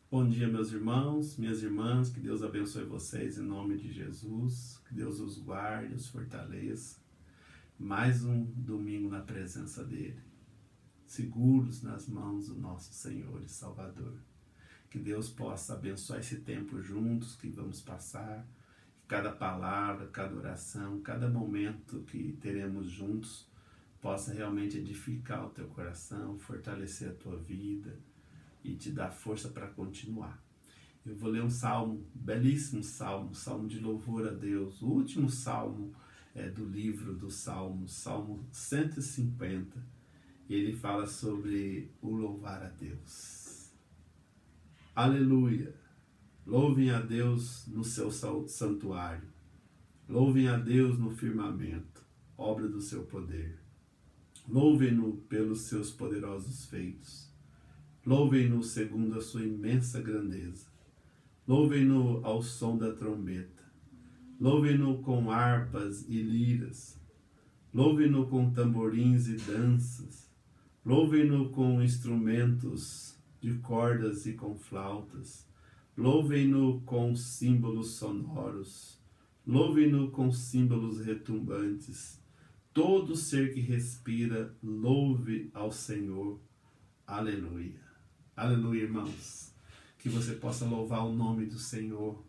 Bom dia, meus irmãos, minhas irmãs, que Deus abençoe vocês em nome de Jesus, que Deus os guarde, os fortaleça. Mais um domingo na presença dEle, seguros nas mãos do nosso Senhor e Salvador. Que Deus possa abençoar esse tempo juntos que vamos passar, cada palavra, cada oração, cada momento que teremos juntos, possa realmente edificar o teu coração, fortalecer a tua vida e te dar força para continuar. Eu vou ler um salmo, belíssimo salmo, salmo de louvor a Deus, o último salmo do livro dos Salmos, Salmo 150. E ele fala sobre o louvar a Deus. Aleluia! Louvem a Deus no seu santuário, louvem a Deus no firmamento, obra do seu poder. Louvem-no pelos seus poderosos feitos. Louvem-no segundo a sua imensa grandeza. Louvem-no ao som da trombeta. Louvem-no com harpas e liras. Louvem-no com tamborins e danças. Louvem-no com instrumentos de cordas e com flautas. Louvem-no com símbolos sonoros. Louvem-no com símbolos retumbantes. Todo ser que respira, louve ao Senhor. Aleluia. Aleluia, irmãos. Que você possa louvar o nome do Senhor.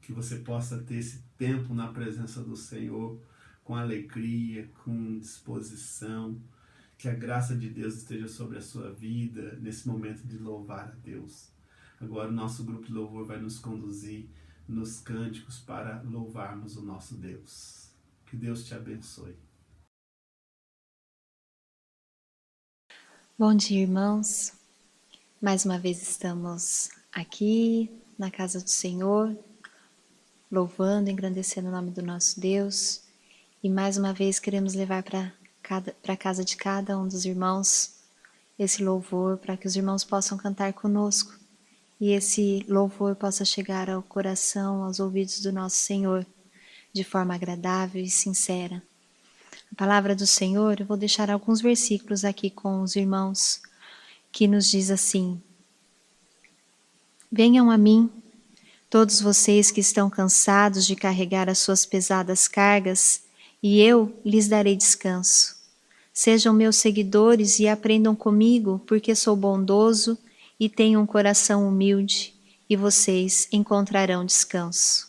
Que você possa ter esse tempo na presença do Senhor com alegria, com disposição. Que a graça de Deus esteja sobre a sua vida nesse momento de louvar a Deus. Agora o nosso grupo de louvor vai nos conduzir nos cânticos para louvarmos o nosso Deus. Que Deus te abençoe. Bom dia, irmãos. Mais uma vez estamos aqui na casa do Senhor, louvando, engrandecendo o nome do nosso Deus. E mais uma vez queremos levar para a casa de cada um dos irmãos esse louvor, para que os irmãos possam cantar conosco. E esse louvor possa chegar ao coração, aos ouvidos do nosso Senhor, de forma agradável e sincera. A palavra do Senhor, eu vou deixar alguns versículos aqui com os irmãos, que nos diz assim: Venham a mim, todos vocês que estão cansados de carregar as suas pesadas cargas, e eu lhes darei descanso. Sejam meus seguidores e aprendam comigo, porque sou bondoso e tenho um coração humilde, e vocês encontrarão descanso.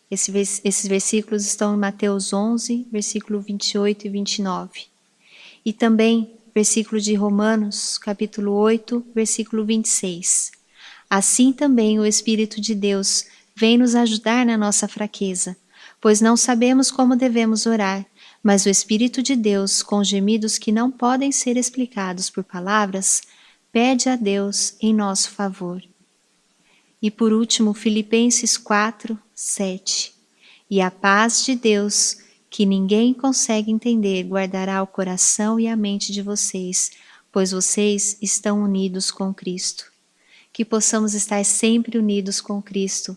Esses versículos estão em Mateus 11, versículo 28 e 29. E também versículo de Romanos, capítulo 8, versículo 26. Assim também o Espírito de Deus vem nos ajudar na nossa fraqueza, pois não sabemos como devemos orar, mas o Espírito de Deus, com gemidos que não podem ser explicados por palavras, pede a Deus em nosso favor. E por último, Filipenses 4, 7. E a paz de Deus, que ninguém consegue entender, guardará o coração e a mente de vocês, pois vocês estão unidos com Cristo. Que possamos estar sempre unidos com Cristo,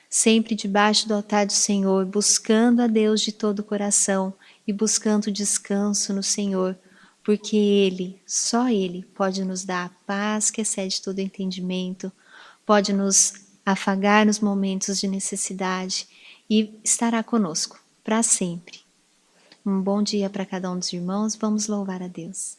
sempre debaixo do altar do Senhor, buscando a Deus de todo o coração e buscando descanso no Senhor, porque Ele, só Ele, pode nos dar a paz que excede todo entendimento, pode nos afagar nos momentos de necessidade e estará conosco para sempre. Um bom dia para cada um dos irmãos, vamos louvar a Deus.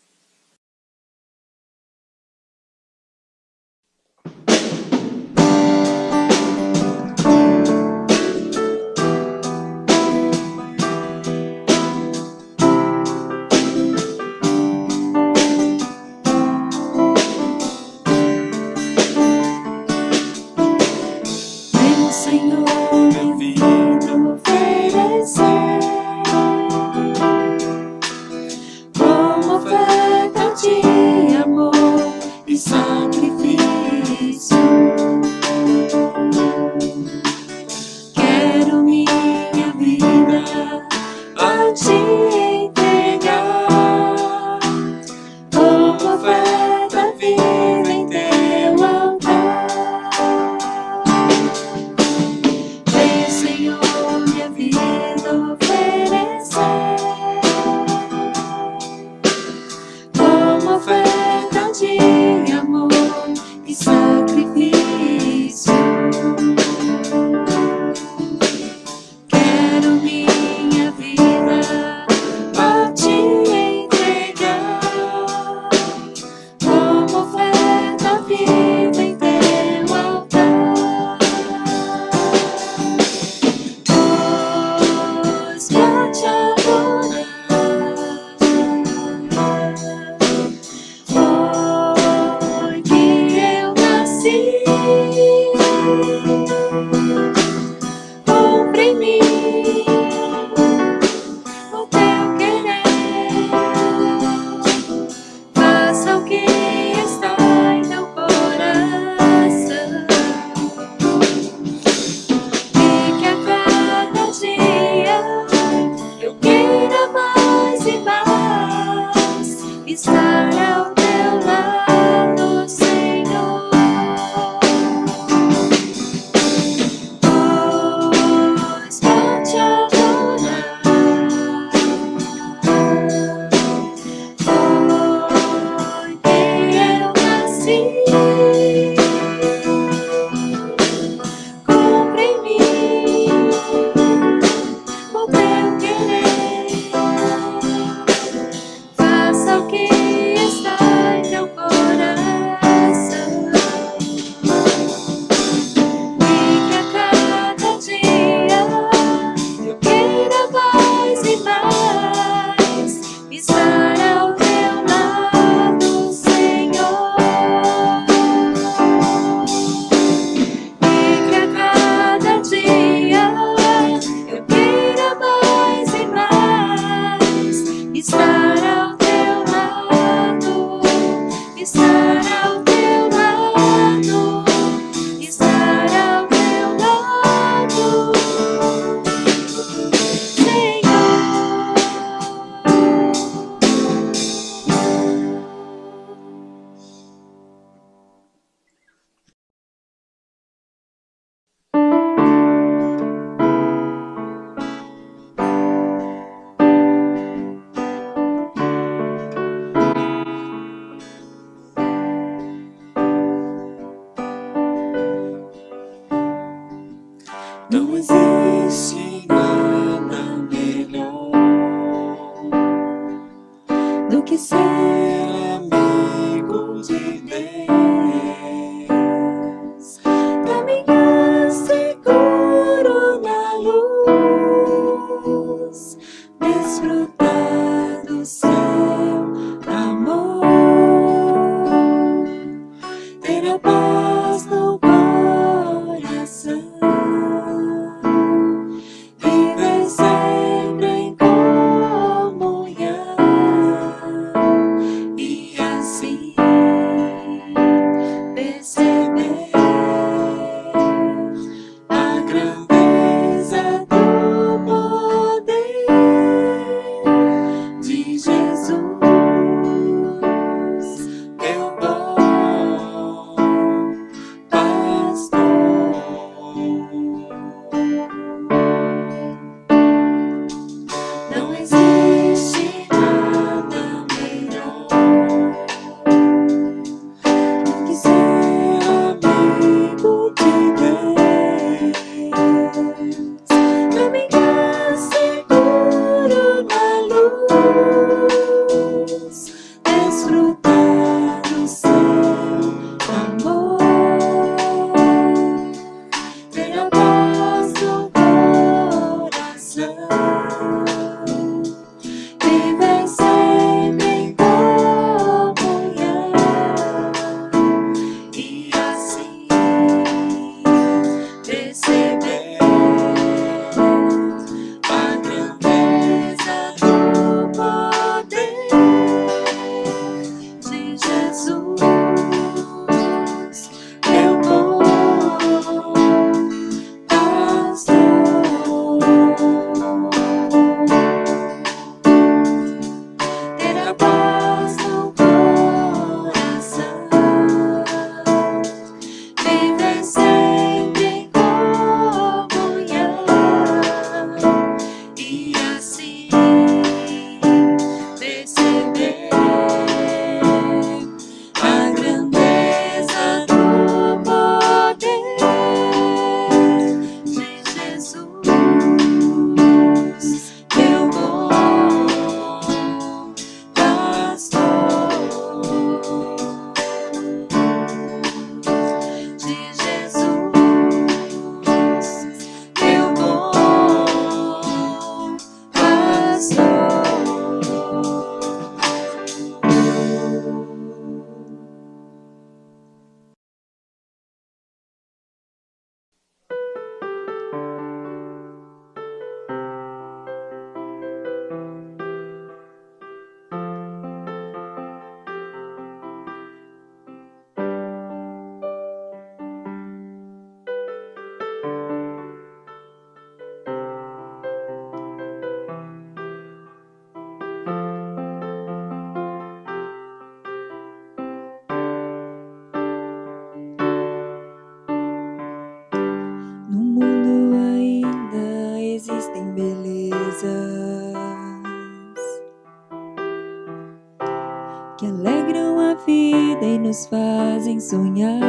Oferta de amor e sacrifício. estar ao teu lado, estar ao teu lado, Não existe nada melhor do que ser amigo de Deus, caminhar seguro na luz, desfrutar do seu amor, ter a paz no coração. Viver sempre em comunhão e assim perceber a grandeza do poder de Jesus, meu bom pastor. Não existe nada melhor do que ser amigo de Deus, caminhar seguro na luz, desfrutar do seu amor, ter a paz no coração. Viver sempre em comunhão e assim perceber a grandeza do poder de Jesus, meu bom pastor. Ter a paz no coração, viver sempre em comunhão e assim perceber a grandeza do poder de Jesus, meu bom pastor, de Jesus, meu bom pastor. No mundo ainda existem belezas que alegram a vida e nos fazem sonhar.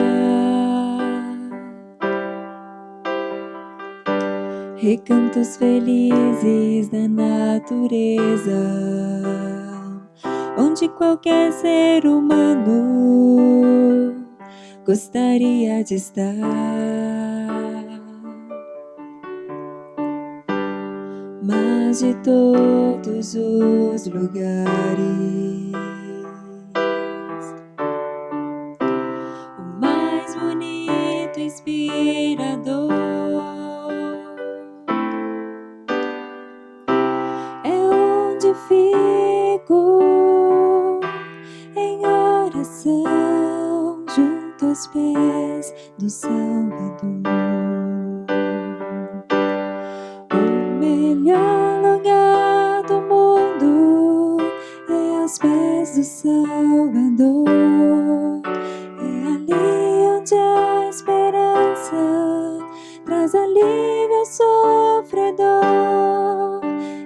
Recantos felizes da natureza, onde qualquer ser humano gostaria de estar. Mas de todos os lugares, o mais bonito e inspirador é onde fico em coração junto aos pés do Salvador. O melhor lugar do mundo é aos pés do Salvador. É ali onde a esperança traz alívio ao sofredor.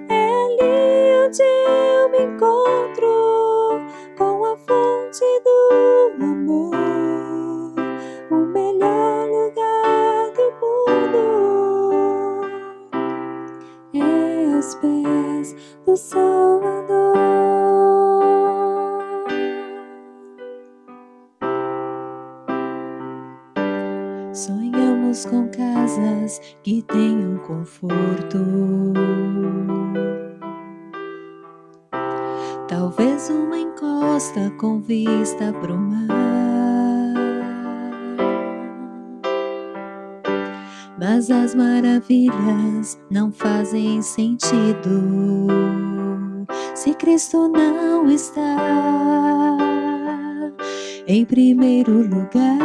É ali onde eu me encontro com a fonte do amor. O melhor lugar do mundo é aos pés do Salvador. Sonhamos com casas que tenham conforto, talvez uma encosta com vista pro mar. Mas as maravilhas não fazem sentido se Cristo não está em primeiro lugar.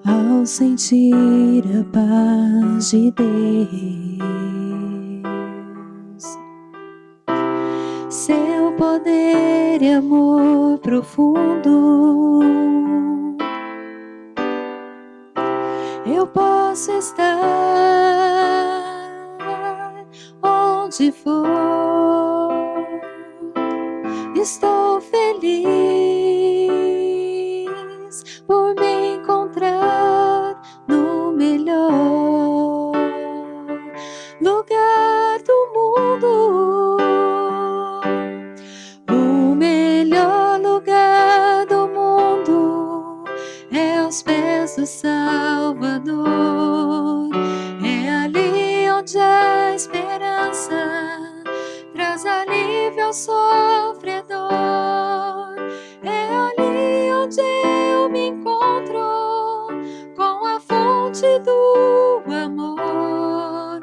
Ao sentir a paz de Deus, seu poder e amor profundo, eu posso estar onde for. Estou feliz por me encontrar no melhor lugar do mundo. O melhor lugar do mundo é aos pés do Salvador. É ali onde a esperança traz alívio ao sofredor. É ali onde eu me encontro com a fonte do amor.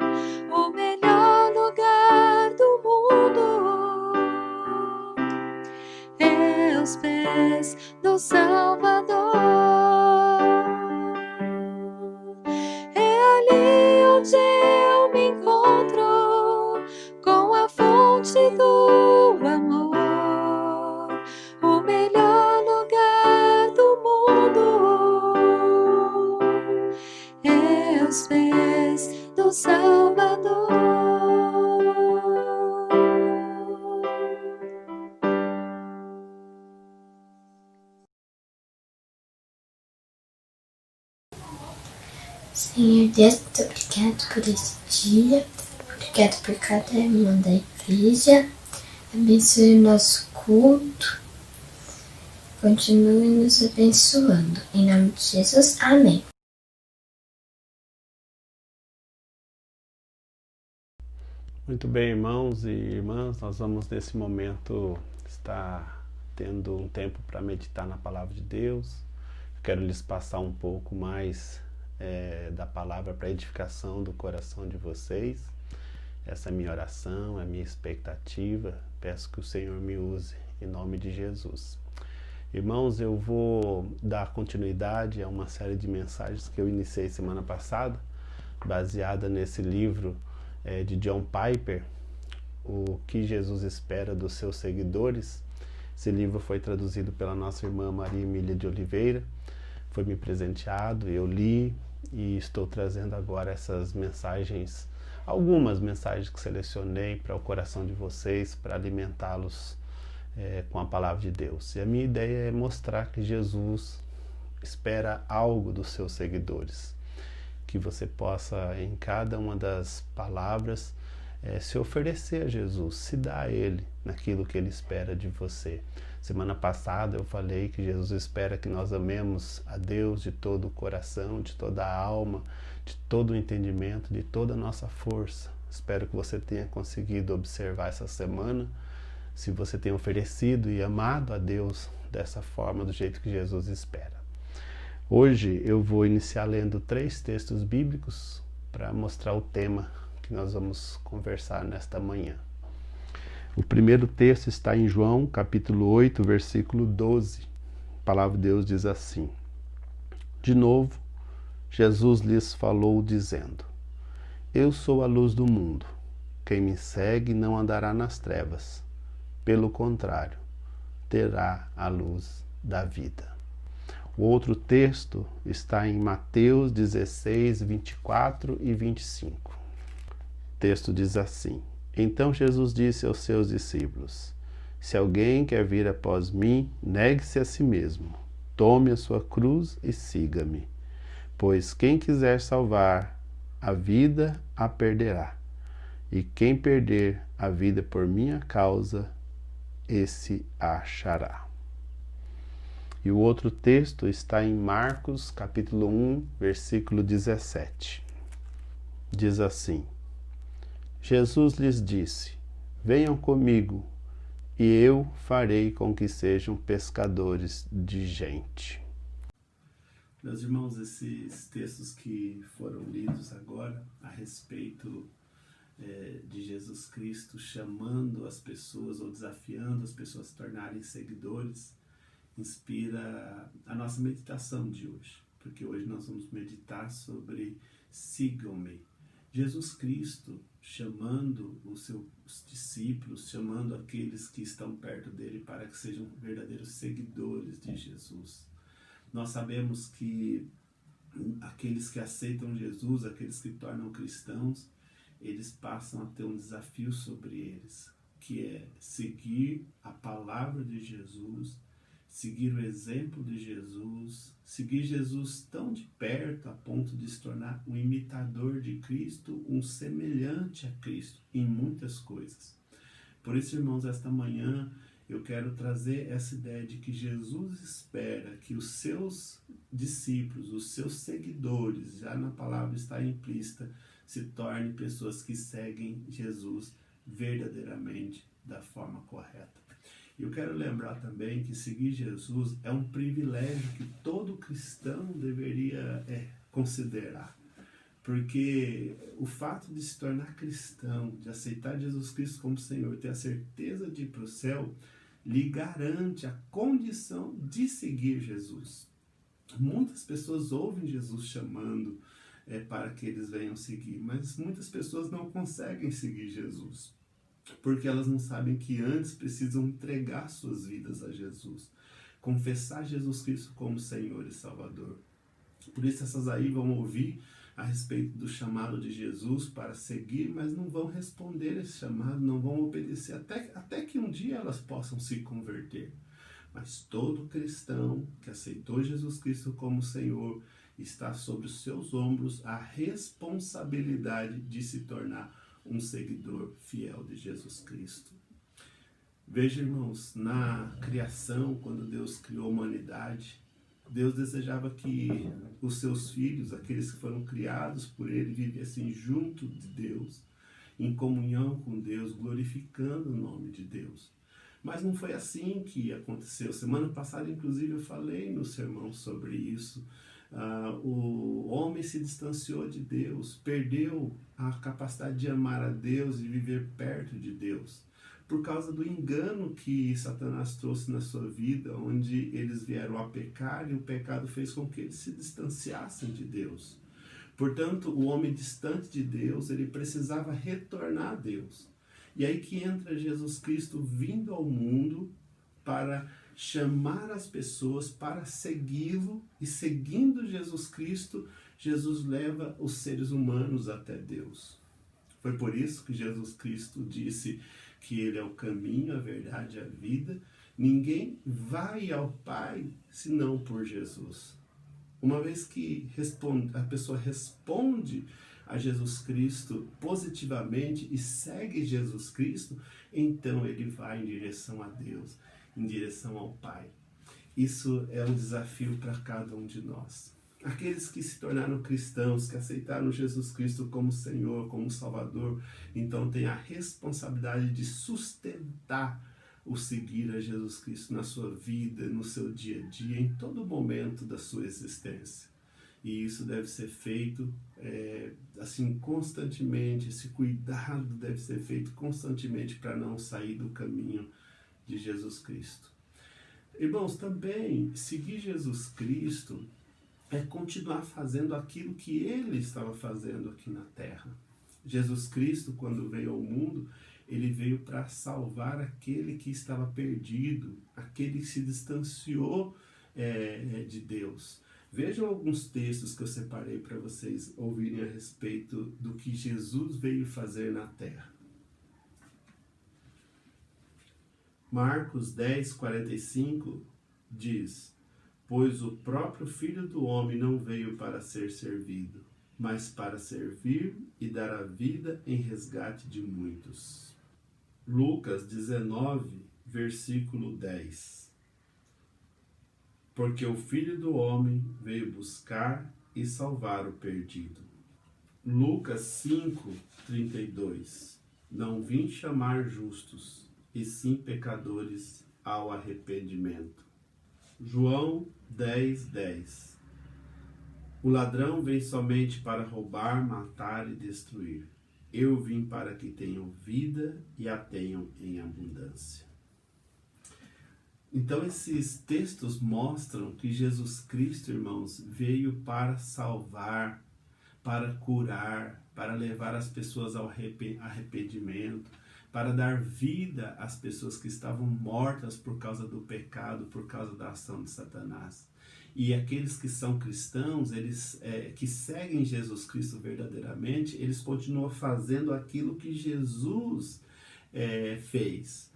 O melhor lugar do mundo é aos pés do Salvador. É ali onde eu me encontro com a fonte do amor. O melhor lugar do mundo é aos pés do Salvador. Senhor Deus, muito obrigado por esse dia, obrigado por cada irmã da igreja, abençoe o nosso culto, continue nos abençoando, em nome de Jesus, amém. Muito bem, irmãos e irmãs, nós vamos nesse momento estar tendo um tempo para meditar na palavra de Deus. Eu quero lhes passar um pouco mais da palavra para edificação do coração de vocês. Essa é a minha oração, é a minha expectativa. Peço que o Senhor me use em nome de Jesus. Irmãos, eu vou dar continuidade a uma série de mensagens que eu iniciei semana passada, baseada nesse livro de John Piper, O que Jesus espera dos seus seguidores. Esse livro foi traduzido pela nossa irmã Maria Emília de Oliveira, foi me presenteado, eu li e estou trazendo agora essas mensagens, algumas mensagens que selecionei para o coração de vocês, para alimentá-los com a palavra de Deus. E a minha ideia é mostrar que Jesus espera algo dos seus seguidores, que você possa, em cada uma das palavras, se oferecer a Jesus, se dar a Ele naquilo que Ele espera de você. Semana passada eu falei que Jesus espera que nós amemos a Deus de todo o coração, de toda a alma, de todo o entendimento, de toda a nossa força. Espero que você tenha conseguido observar essa semana, se você tem oferecido e amado a Deus dessa forma, do jeito que Jesus espera. Hoje eu vou iniciar lendo 3 textos bíblicos para mostrar o tema que nós vamos conversar nesta manhã. O primeiro texto está em João, capítulo 8, versículo 12. A palavra de Deus diz assim: De novo, Jesus lhes falou dizendo: Eu sou a luz do mundo. Quem me segue não andará nas trevas. Pelo contrário, terá a luz da vida. O outro texto está em Mateus 16, 24 e 25. O texto diz assim: Então Jesus disse aos seus discípulos: Se alguém quer vir após mim, negue-se a si mesmo. Tome a sua cruz e siga-me. Pois quem quiser salvar a vida, a perderá. E quem perder a vida por minha causa, esse a achará. E o outro texto está em Marcos, capítulo 1, versículo 17. Diz assim: Jesus lhes disse: Venham comigo, e eu farei com que sejam pescadores de gente. Meus irmãos, esses textos que foram lidos agora a respeito de Jesus Cristo chamando as pessoas ou desafiando as pessoas a se tornarem seguidores, inspira a nossa meditação de hoje, porque hoje nós vamos meditar sobre sigam-me. Jesus Cristo chamando os seus discípulos, chamando aqueles que estão perto dele para que sejam verdadeiros seguidores de Jesus. Nós sabemos que aqueles que aceitam Jesus, aqueles que tornam cristãos, eles passam a ter um desafio sobre eles, que é seguir a palavra de Jesus, seguir o exemplo de Jesus, seguir Jesus tão de perto a ponto de se tornar um imitador de Cristo, um semelhante a Cristo em muitas coisas. Por isso, irmãos, esta manhã eu quero trazer essa ideia de que Jesus espera que os seus discípulos, os seus seguidores, já na palavra está implícita, se tornem pessoas que seguem Jesus verdadeiramente da forma correta. Eu quero lembrar também que seguir Jesus é um privilégio que todo cristão deveria considerar. Porque o fato de se tornar cristão, de aceitar Jesus Cristo como Senhor, ter a certeza de ir para o céu, lhe garante a condição de seguir Jesus. Muitas pessoas ouvem Jesus chamando para que eles venham seguir, mas muitas pessoas não conseguem seguir Jesus, porque elas não sabem que antes precisam entregar suas vidas a Jesus, confessar Jesus Cristo como Senhor e Salvador. Por isso essas aí vão ouvir a respeito do chamado de Jesus para seguir, mas não vão responder esse chamado, não vão obedecer, até que um dia elas possam se converter. Mas todo cristão que aceitou Jesus Cristo como Senhor está sobre os seus ombros a responsabilidade de se tornar um seguidor fiel de Jesus Cristo. Veja, irmãos, na criação, quando Deus criou a humanidade, Deus desejava que os seus filhos, aqueles que foram criados por Ele, vivessem junto de Deus, em comunhão com Deus, glorificando o nome de Deus. Mas não foi assim que aconteceu. Semana passada, inclusive, eu falei no sermão sobre isso. O homem se distanciou de Deus, perdeu a capacidade de amar a Deus e viver perto de Deus, por causa do engano que Satanás trouxe na sua vida, onde eles vieram a pecar e o pecado fez com que eles se distanciassem de Deus. Portanto, o homem distante de Deus, ele precisava retornar a Deus. E aí que entra Jesus Cristo vindo ao mundo para chamar as pessoas para segui-lo, e seguindo Jesus Cristo, Jesus leva os seres humanos até Deus. Foi por isso que Jesus Cristo disse que Ele é o caminho, a verdade e a vida. Ninguém vai ao Pai senão por Jesus. Uma vez que a pessoa responde a Jesus Cristo positivamente e segue Jesus Cristo, então ele vai em direção a Deus, em direção ao Pai. Isso é um desafio para cada um de nós. Aqueles que se tornaram cristãos, que aceitaram Jesus Cristo como Senhor, como Salvador, então têm a responsabilidade de sustentar o seguir a Jesus Cristo na sua vida, no seu dia a dia, em todo momento da sua existência. E isso deve ser feito assim constantemente, esse cuidado deve ser feito constantemente para não sair do caminho de Jesus Cristo. Irmãos, também seguir Jesus Cristo é continuar fazendo aquilo que ele estava fazendo aqui na terra. Jesus Cristo, quando veio ao mundo, ele veio para salvar aquele que estava perdido, aquele que se distanciou de Deus. Vejam alguns textos que eu separei para vocês ouvirem a respeito do que Jesus veio fazer na terra. Marcos 10, 45 diz: pois o próprio Filho do Homem não veio para ser servido, mas para servir e dar a vida em resgate de muitos. Lucas 19, versículo 10. Porque o Filho do Homem veio buscar e salvar o perdido. Lucas 5, 32. Não vim chamar justos, e sim pecadores ao arrependimento. João 10, 10. O ladrão vem somente para roubar, matar e destruir. Eu vim para que tenham vida e a tenham em abundância. Então esses textos mostram que Jesus Cristo, irmãos, veio para salvar, para curar, para levar as pessoas ao arrependimento, para dar vida às pessoas que estavam mortas por causa do pecado, por causa da ação de Satanás. E aqueles que são cristãos, eles que seguem Jesus Cristo verdadeiramente, eles continuam fazendo aquilo que Jesus fez,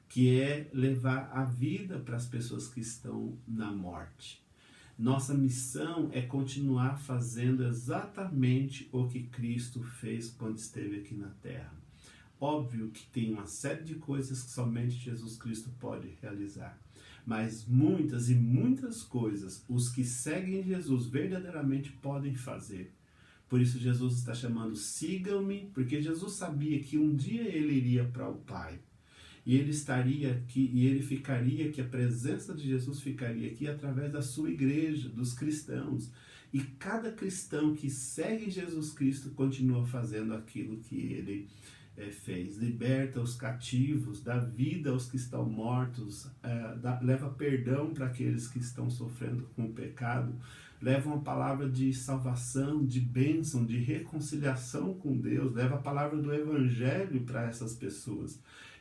que é levar a vida para as pessoas que estão na morte. Nossa missão é continuar fazendo exatamente o que Cristo fez quando esteve aqui na terra. Óbvio que tem uma série de coisas que somente Jesus Cristo pode realizar. Mas muitas e muitas coisas os que seguem Jesus verdadeiramente podem fazer. Por isso Jesus está chamando, sigam-me, porque Jesus sabia que um dia ele iria para o Pai. E ele estaria aqui, e ele ficaria aqui, a presença de Jesus ficaria aqui através da sua igreja, dos cristãos. E cada cristão que segue Jesus Cristo continua fazendo aquilo que ele fez. Liberta os cativos, dá vida aos que estão mortos, leva perdão para aqueles que estão sofrendo com o pecado, leva uma palavra de salvação, de bênção, de reconciliação com Deus, leva a palavra do Evangelho para essas pessoas.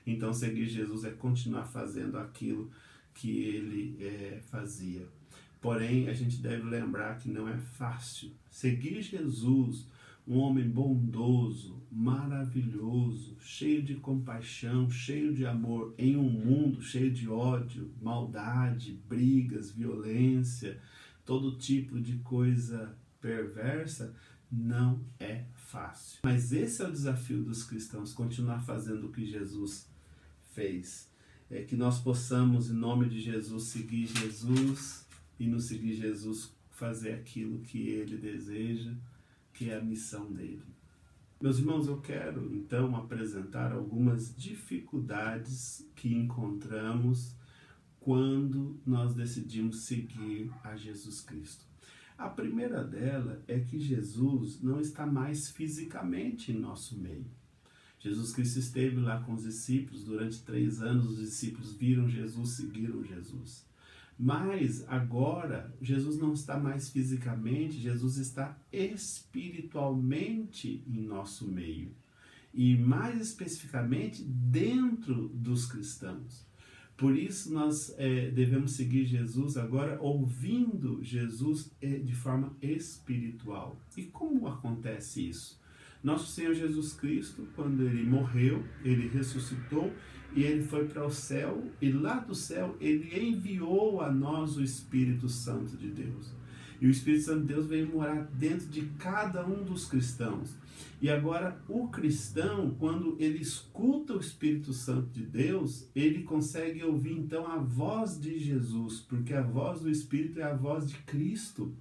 Então seguir Jesus é continuar fazendo aquilo que ele fazia. Porém, a gente deve lembrar que não é fácil. Seguir Jesus, um homem bondoso, maravilhoso, cheio de compaixão, cheio de amor, em um mundo cheio de ódio, maldade, brigas, violência, todo tipo de coisa perversa, não é fácil. Mas esse é o desafio dos cristãos, continuar fazendo o que Jesus fez. É que nós possamos, em nome de Jesus, seguir Jesus e no seguir Jesus fazer aquilo que ele deseja, que é a missão dele. Meus irmãos, eu quero então apresentar algumas dificuldades que encontramos quando nós decidimos seguir a Jesus Cristo. A primeira dela é que Jesus não está mais fisicamente em nosso meio. Jesus Cristo esteve lá com os discípulos durante 3 anos, os discípulos viram Jesus, seguiram Jesus. Mas agora, Jesus não está mais fisicamente, Jesus está espiritualmente em nosso meio. E mais especificamente, dentro dos cristãos. Por isso nós devemos seguir Jesus agora ouvindo Jesus de forma espiritual. E como acontece isso? Nosso Senhor Jesus Cristo, quando ele morreu, ele ressuscitou e ele foi para o céu, e lá do céu ele enviou a nós o Espírito Santo de Deus. E o Espírito Santo de Deus veio morar dentro de cada um dos cristãos. E agora o cristão, quando ele escuta o Espírito Santo de Deus, ele consegue ouvir então a voz de Jesus, porque a voz do Espírito é a voz de Cristo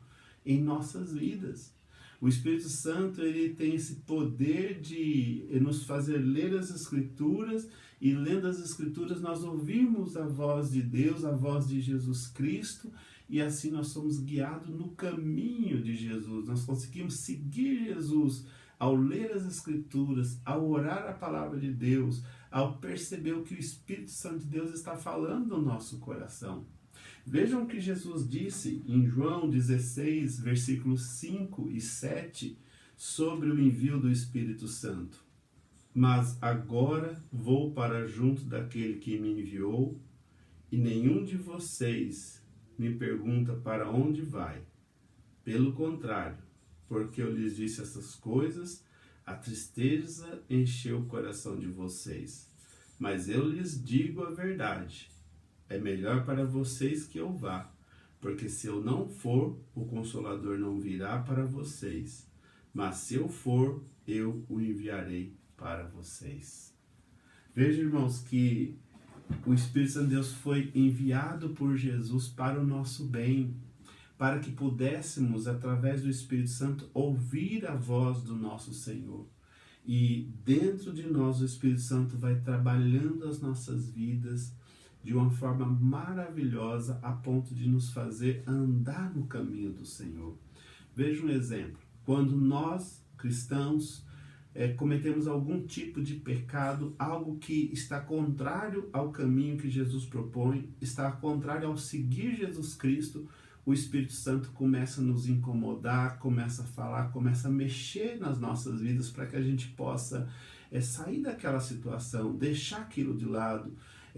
em nossas vidas. O Espírito Santo ele tem esse poder de nos fazer ler as Escrituras E lendo as Escrituras nós ouvimos a voz de Deus, a voz de Jesus Cristo, e assim nós somos guiados no caminho de Jesus. Nós conseguimos seguir Jesus ao ler as Escrituras, ao orar a palavra de Deus, ao perceber o que o Espírito Santo de Deus está falando no nosso coração. Vejam o que Jesus disse em João 16, versículos 5 e 7, sobre o envio do Espírito Santo. Mas agora vou para junto daquele que me enviou, e nenhum de vocês me pergunta para onde vai. Pelo contrário, porque eu lhes disse essas coisas, a tristeza encheu o coração de vocês. Mas eu lhes digo a verdade. É melhor para vocês que eu vá, porque se eu não for, o Consolador não virá para vocês. Mas se eu for, eu o enviarei para vocês. Veja, irmãos, que o Espírito Santo de Deus foi enviado por Jesus para o nosso bem, para que pudéssemos, através do Espírito Santo, ouvir a voz do nosso Senhor. E dentro de nós o Espírito Santo vai trabalhando as nossas vidas de uma forma maravilhosa, a ponto de nos fazer andar no caminho do Senhor. Veja um exemplo. Quando nós, cristãos, cometemos algum tipo de pecado, algo que está contrário ao caminho que Jesus propõe, está contrário ao seguir Jesus Cristo, o Espírito Santo começa a nos incomodar, começa a falar, começa a mexer nas nossas vidas para que a gente possa sair daquela situação, deixar aquilo de lado,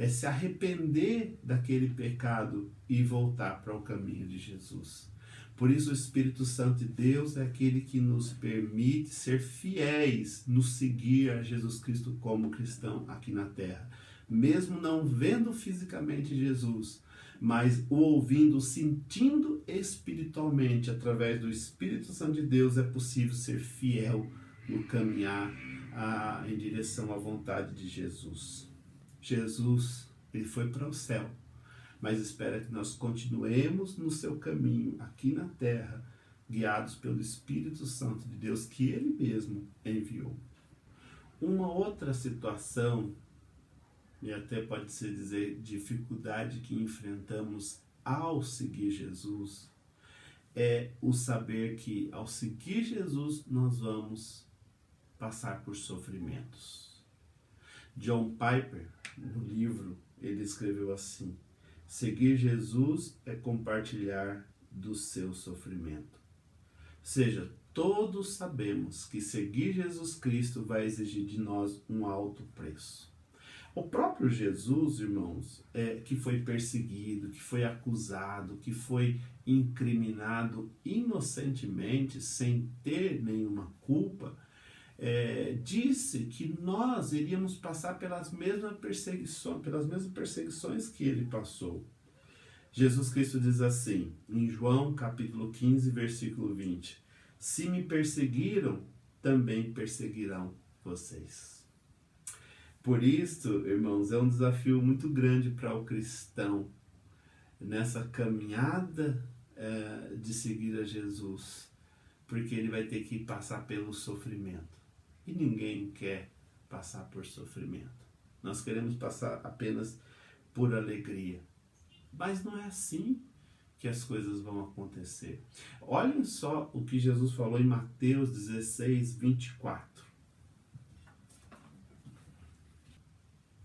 se arrepender daquele pecado e voltar para o caminho de Jesus. Por isso o Espírito Santo de Deus é aquele que nos permite ser fiéis, nos seguir a Jesus Cristo como cristão aqui na terra. Mesmo não vendo fisicamente Jesus, mas o ouvindo, sentindo espiritualmente, através do Espírito Santo de Deus, é possível ser fiel no caminhar em direção à vontade de Jesus. Jesus, ele foi para o céu, mas espera que nós continuemos no seu caminho aqui na terra, guiados pelo Espírito Santo de Deus que ele mesmo enviou. Uma outra situação, e até pode-se dizer dificuldade que enfrentamos ao seguir Jesus, é o saber que ao seguir Jesus nós vamos passar por sofrimentos. John Piper, no livro, ele escreveu assim: seguir Jesus é compartilhar do seu sofrimento. Ou seja, todos sabemos que seguir Jesus Cristo vai exigir de nós um alto preço. O próprio Jesus, irmãos, que foi perseguido, que foi acusado, que foi incriminado inocentemente, sem ter nenhuma culpa, disse que nós iríamos passar pelas mesmas perseguições que ele passou. Jesus Cristo diz assim, em João capítulo 15, versículo 20, se me perseguiram, também perseguirão vocês. Por isso, irmãos, é um desafio muito grande para o cristão, nessa caminhada de seguir a Jesus, porque ele vai ter que passar pelo sofrimento. E ninguém quer passar por sofrimento. Nós queremos passar apenas por alegria. Mas não é assim que as coisas vão acontecer. Olhem só o que Jesus falou em Mateus 16, 24.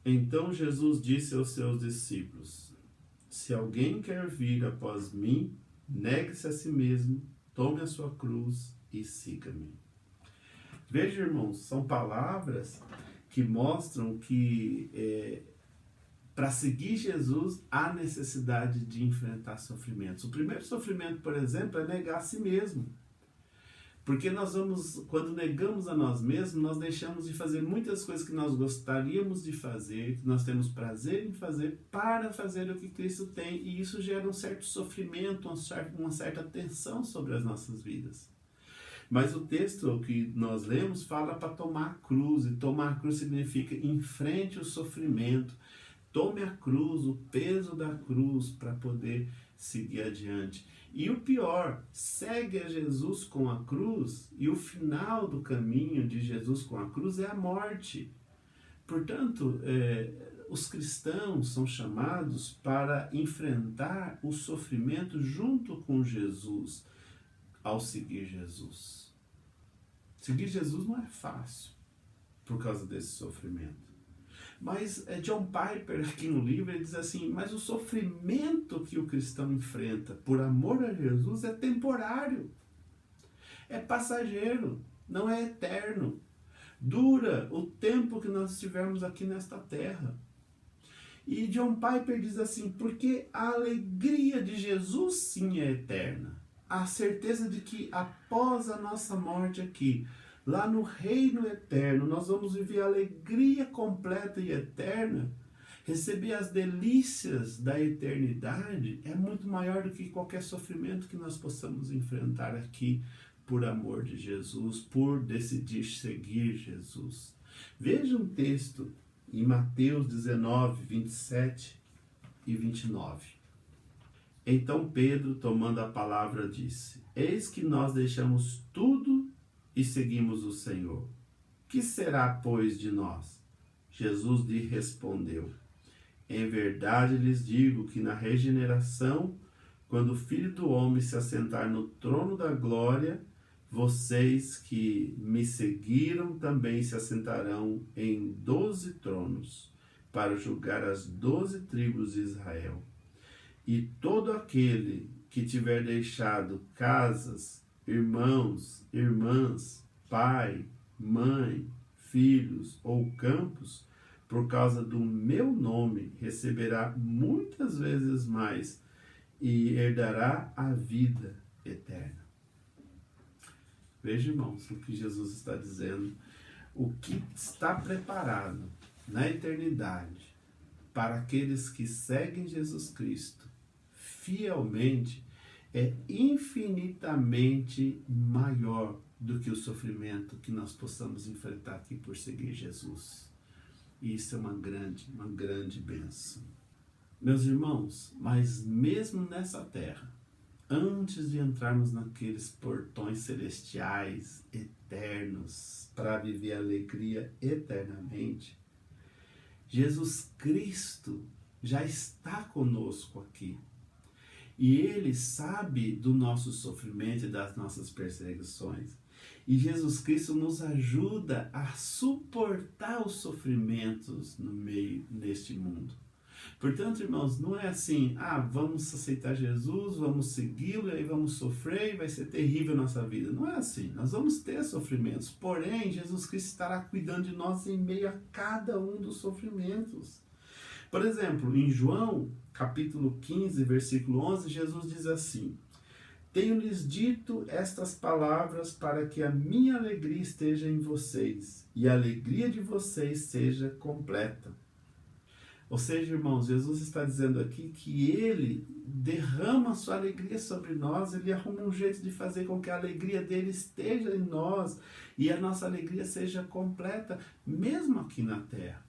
Então Jesus disse aos seus discípulos: se alguém quer vir após mim, negue-se a si mesmo, tome a sua cruz e siga-me. Veja, irmãos, são palavras que mostram que para seguir Jesus há necessidade de enfrentar sofrimentos. O primeiro sofrimento, por exemplo, é negar a si mesmo. Porque quando negamos a nós mesmos, nós deixamos de fazer muitas coisas que nós gostaríamos de fazer, que nós temos prazer em fazer, para fazer o que Cristo tem. E isso gera um certo sofrimento, uma certa tensão sobre as nossas vidas. Mas o texto que nós lemos fala para tomar a cruz, e tomar a cruz significa enfrente o sofrimento, tome a cruz, o peso da cruz, para poder seguir adiante. E o pior, segue a Jesus com a cruz, e o final do caminho de Jesus com a cruz é a morte. Portanto, os cristãos são chamados para enfrentar o sofrimento junto com Jesus, ao seguir Jesus. Seguir Jesus não é fácil, por causa desse sofrimento. Mas John Piper, aqui no livro, ele diz assim, mas o sofrimento que o cristão enfrenta por amor a Jesus é temporário, é passageiro, não é eterno. Dura o tempo que nós estivermos aqui nesta terra. E John Piper diz assim, porque a alegria de Jesus sim é eterna. A certeza de que após a nossa morte aqui, lá no reino eterno, nós vamos viver a alegria completa e eterna, receber as delícias da eternidade, é muito maior do que qualquer sofrimento que nós possamos enfrentar aqui, por amor de Jesus, por decidir seguir Jesus. Veja um texto em Mateus 19, 27 e 29. Então Pedro, tomando a palavra, disse, eis que nós deixamos tudo e seguimos o Senhor. Que será, pois, de nós? Jesus lhe respondeu, em verdade lhes digo que na regeneração, quando o Filho do Homem se assentar no trono da glória, vocês que me seguiram também se assentarão em 12 tronos, para julgar as 12 tribos de Israel. E todo aquele que tiver deixado casas, irmãos, irmãs, pai, mãe, filhos ou campos, por causa do meu nome, receberá muitas vezes mais e herdará a vida eterna. Veja, irmãos, o que Jesus está dizendo, o que está preparado na eternidade para aqueles que seguem Jesus Cristo fielmente é infinitamente maior do que o sofrimento que nós possamos enfrentar aqui por seguir Jesus. E isso é uma grande bênção. Meus irmãos, mas mesmo nessa terra, antes de entrarmos naqueles portões celestiais, eternos, para viver a alegria eternamente, Jesus Cristo já está conosco aqui. E Ele sabe do nosso sofrimento e das nossas perseguições. E Jesus Cristo nos ajuda a suportar os sofrimentos neste mundo. Portanto, irmãos, não é assim, vamos aceitar Jesus, vamos segui-lo, e aí vamos sofrer e vai ser terrível a nossa vida. Não é assim, nós vamos ter sofrimentos, porém, Jesus Cristo estará cuidando de nós em meio a cada um dos sofrimentos. Por exemplo, em João, capítulo 15, versículo 11, Jesus diz assim, tenho-lhes dito estas palavras para que a minha alegria esteja em vocês e a alegria de vocês seja completa. Ou seja, irmãos, Jesus está dizendo aqui que Ele derrama a sua alegria sobre nós, Ele arruma um jeito de fazer com que a alegria dele esteja em nós e a nossa alegria seja completa, mesmo aqui na terra.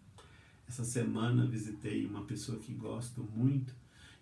Essa semana visitei uma pessoa que gosto muito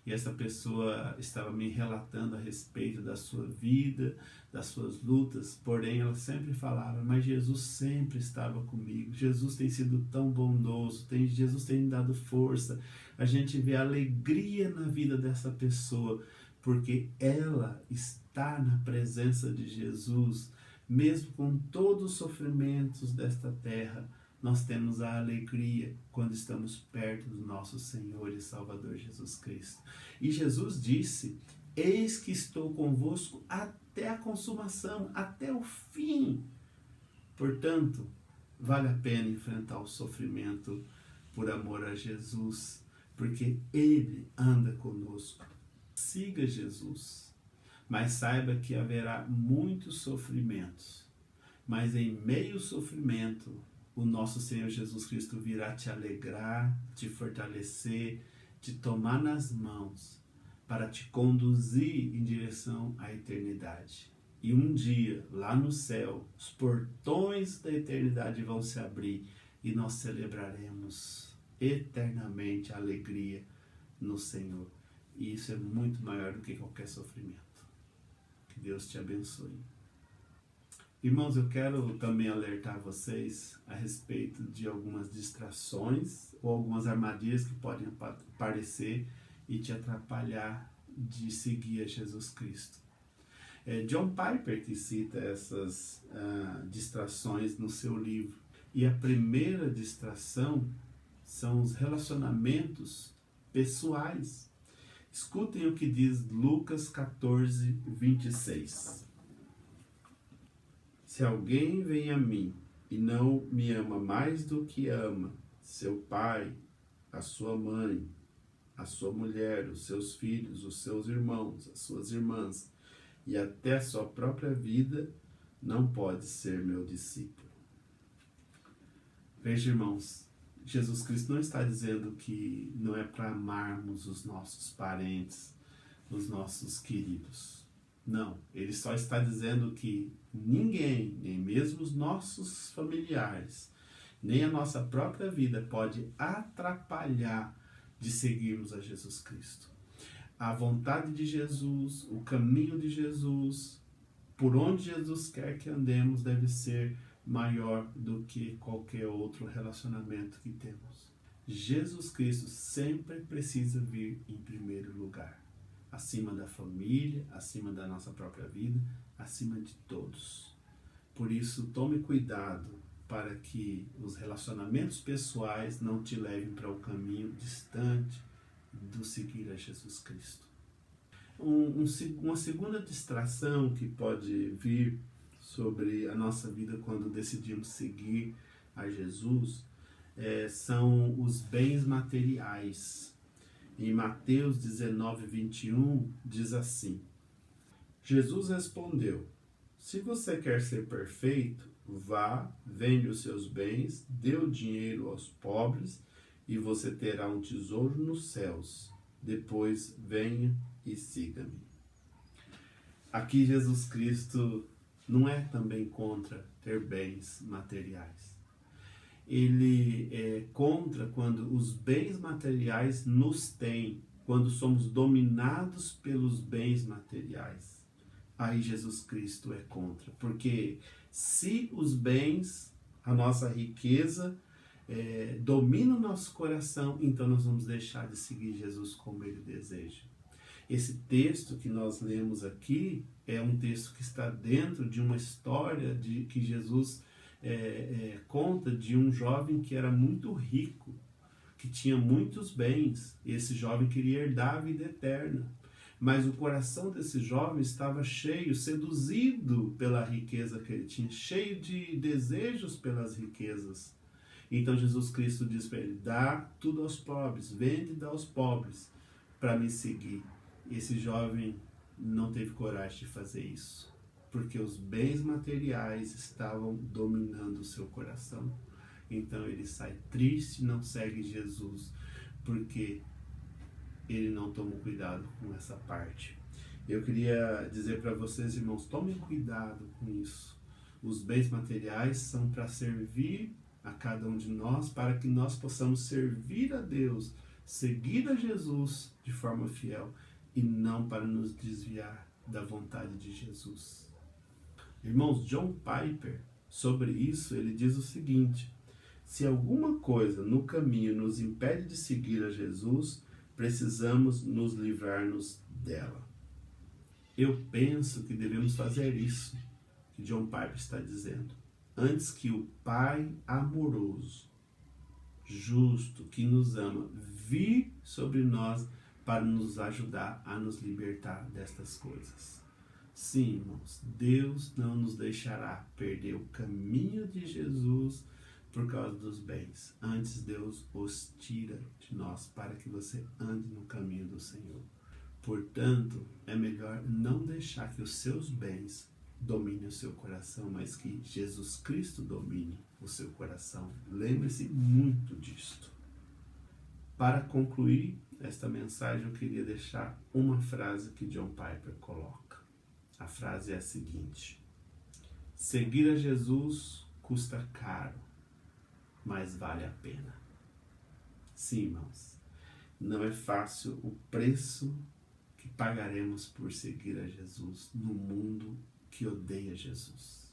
e essa pessoa estava me relatando a respeito da sua vida, das suas lutas, porém ela sempre falava, mas Jesus sempre estava comigo, Jesus tem sido tão bondoso, Jesus tem me dado força. A gente vê alegria na vida dessa pessoa, porque ela está na presença de Jesus, mesmo com todos os sofrimentos desta terra. Nós temos a alegria quando estamos perto do nosso Senhor e Salvador Jesus Cristo. E Jesus disse, eis que estou convosco até a consumação, até o fim. Portanto, vale a pena enfrentar o sofrimento por amor a Jesus, porque Ele anda conosco. Siga Jesus, mas saiba que haverá muitos sofrimentos, mas em meio ao sofrimento, o nosso Senhor Jesus Cristo virá te alegrar, te fortalecer, te tomar nas mãos para te conduzir em direção à eternidade. E um dia, lá no céu, os portões da eternidade vão se abrir e nós celebraremos eternamente a alegria no Senhor. E isso é muito maior do que qualquer sofrimento. Que Deus te abençoe. Irmãos, eu quero também alertar vocês a respeito de algumas distrações ou algumas armadilhas que podem aparecer e te atrapalhar de seguir a Jesus Cristo. É John Piper que cita essas distrações no seu livro. E a primeira distração são os relacionamentos pessoais. Escutem o que diz Lucas 14, 26. Se alguém vem a mim e não me ama mais do que ama seu pai, a sua mãe, a sua mulher, os seus filhos, os seus irmãos, as suas irmãs e até a sua própria vida, não pode ser meu discípulo. Veja, irmãos, Jesus Cristo não está dizendo que não é para amarmos os nossos parentes, os nossos queridos. Não, ele só está dizendo que ninguém, nem mesmo os nossos familiares, nem a nossa própria vida pode atrapalhar de seguirmos a Jesus Cristo. A vontade de Jesus, o caminho de Jesus, por onde Jesus quer que andemos, deve ser maior do que qualquer outro relacionamento que temos. Jesus Cristo sempre precisa vir em primeiro lugar, acima da família, acima da nossa própria vida, acima de todos. Por isso, tome cuidado para que os relacionamentos pessoais não te levem para um caminho distante do seguir a Jesus Cristo. Uma segunda distração que pode vir sobre a nossa vida quando decidimos seguir a Jesus são os bens materiais. Em Mateus 19, 21, diz assim: Jesus respondeu: se você quer ser perfeito, vá, vende os seus bens, dê o dinheiro aos pobres e você terá um tesouro nos céus. Depois venha e siga-me. Aqui Jesus Cristo não é também contra ter bens materiais. Ele é contra quando os bens materiais nos têm, quando somos dominados pelos bens materiais. Aí Jesus Cristo é contra, porque se os bens, a nossa riqueza, domina o nosso coração, então nós vamos deixar de seguir Jesus como Ele deseja. Esse texto que nós lemos aqui é um texto que está dentro de uma história que Jesus conta de um jovem que era muito rico, que tinha muitos bens. Esse jovem queria herdar a vida eterna, mas o coração desse jovem estava cheio, seduzido pela riqueza que ele tinha, cheio de desejos pelas riquezas. Então Jesus Cristo diz para ele: dá tudo aos pobres, vende e dá aos pobres para me seguir. Esse jovem não teve coragem de fazer isso, porque os bens materiais estavam dominando o seu coração. Então ele sai triste, não segue Jesus, porque ele não tomou cuidado com essa parte. Eu queria dizer para vocês, irmãos, tomem cuidado com isso. Os bens materiais são para servir a cada um de nós, para que nós possamos servir a Deus, seguir a Jesus de forma fiel, e não para nos desviar da vontade de Jesus. Irmãos, John Piper, sobre isso, ele diz o seguinte: se alguma coisa no caminho nos impede de seguir a Jesus, precisamos nos livrar-nos dela. Eu penso que devemos fazer isso que John Piper está dizendo, antes que o Pai amoroso, justo, que nos ama, vir sobre nós para nos ajudar a nos libertar destas coisas. Sim, irmãos, Deus não nos deixará perder o caminho de Jesus por causa dos bens. Antes, Deus os tira de nós para que você ande no caminho do Senhor. Portanto, é melhor não deixar que os seus bens dominem o seu coração, mas que Jesus Cristo domine o seu coração. Lembre-se muito disto. Para concluir esta mensagem, eu queria deixar uma frase que John Piper coloca. A frase é a seguinte: seguir a Jesus custa caro, mas vale a pena. Sim, irmãos, não é fácil o preço que pagaremos por seguir a Jesus no mundo que odeia Jesus.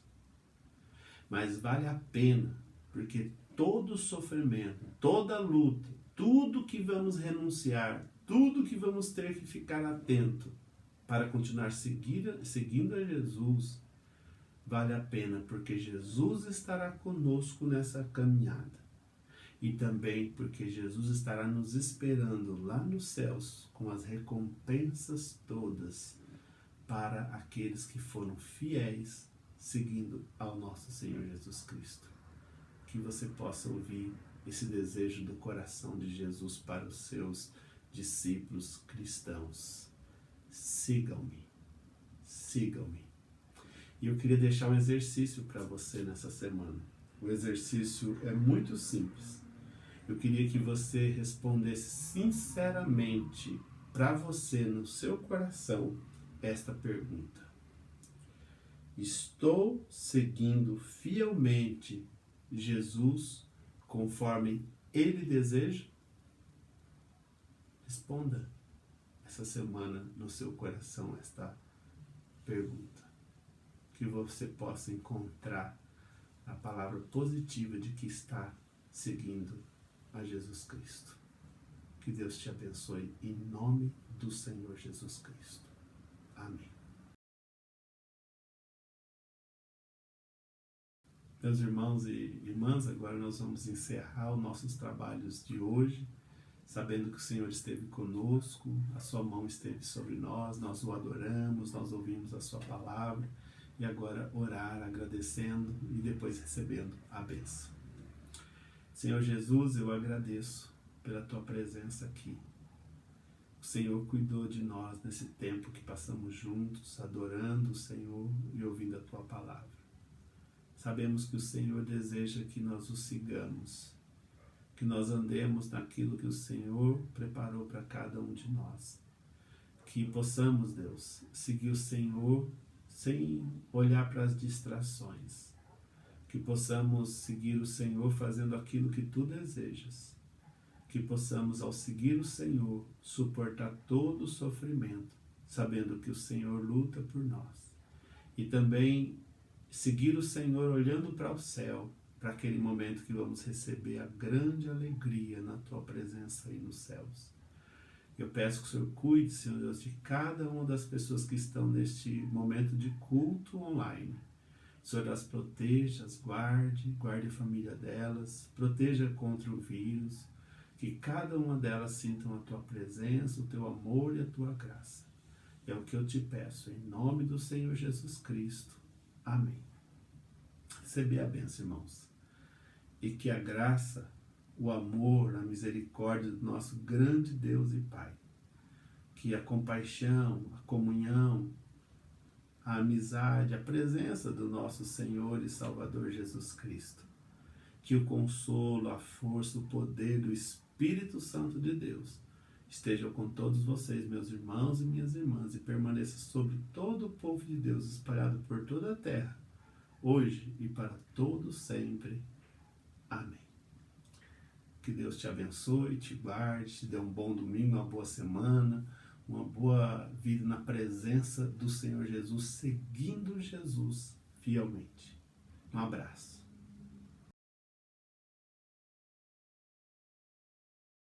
mas vale a pena, porque todo sofrimento, toda luta, tudo que vamos renunciar, tudo que vamos ter que ficar atento para continuar seguindo a Jesus, vale a pena, porque Jesus estará conosco nessa caminhada. E também porque Jesus estará nos esperando lá nos céus com as recompensas todas para aqueles que foram fiéis seguindo ao nosso Senhor Jesus Cristo. Que você possa ouvir esse desejo do coração de Jesus para os seus discípulos cristãos. Sigam-me, sigam-me. E eu queria deixar um exercício para você nessa semana. O exercício é muito simples. Eu queria que você respondesse sinceramente para você, no seu coração, esta pergunta: estou seguindo fielmente Jesus conforme Ele deseja? Responda essa semana no seu coração esta pergunta. Que você possa encontrar a palavra positiva de que está seguindo a Jesus Cristo. Que Deus te abençoe em nome do Senhor Jesus Cristo. Amém. Meus irmãos e irmãs, agora nós vamos encerrar os nossos trabalhos de hoje, sabendo que o Senhor esteve conosco, a sua mão esteve sobre nós, nós o adoramos, nós ouvimos a sua palavra, e agora orar agradecendo e depois recebendo a bênção. Senhor Jesus, eu agradeço pela tua presença aqui. O Senhor cuidou de nós nesse tempo que passamos juntos, adorando o Senhor e ouvindo a tua palavra. Sabemos que o Senhor deseja que nós o sigamos, que nós andemos naquilo que o Senhor preparou para cada um de nós. Que possamos, Deus, seguir o Senhor sem olhar para as distrações. Que possamos seguir o Senhor fazendo aquilo que tu desejas. Que possamos, ao seguir o Senhor, suportar todo o sofrimento, sabendo que o Senhor luta por nós. E também seguir o Senhor olhando para o céu, para aquele momento que vamos receber a grande alegria na tua presença aí nos céus. Eu peço que o Senhor cuide, Senhor Deus, de cada uma das pessoas que estão neste momento de culto online. O Senhor as proteja, as guarde a família delas, proteja contra o vírus, que cada uma delas sintam a tua presença, o teu amor e a tua graça. É o que eu te peço, em nome do Senhor Jesus Cristo. Amém. Receber a bênção, irmãos. E que a graça, o amor, a misericórdia do nosso grande Deus e Pai, que a compaixão, a comunhão, a amizade, a presença do nosso Senhor e Salvador Jesus Cristo, que o consolo, a força, o poder do Espírito Santo de Deus estejam com todos vocês, meus irmãos e minhas irmãs, e permaneça sobre todo o povo de Deus espalhado por toda a terra, hoje e para todo sempre. Amém. Que Deus te abençoe, te guarde, te dê um bom domingo, uma boa semana, uma boa vida na presença do Senhor Jesus, seguindo Jesus fielmente. Um abraço.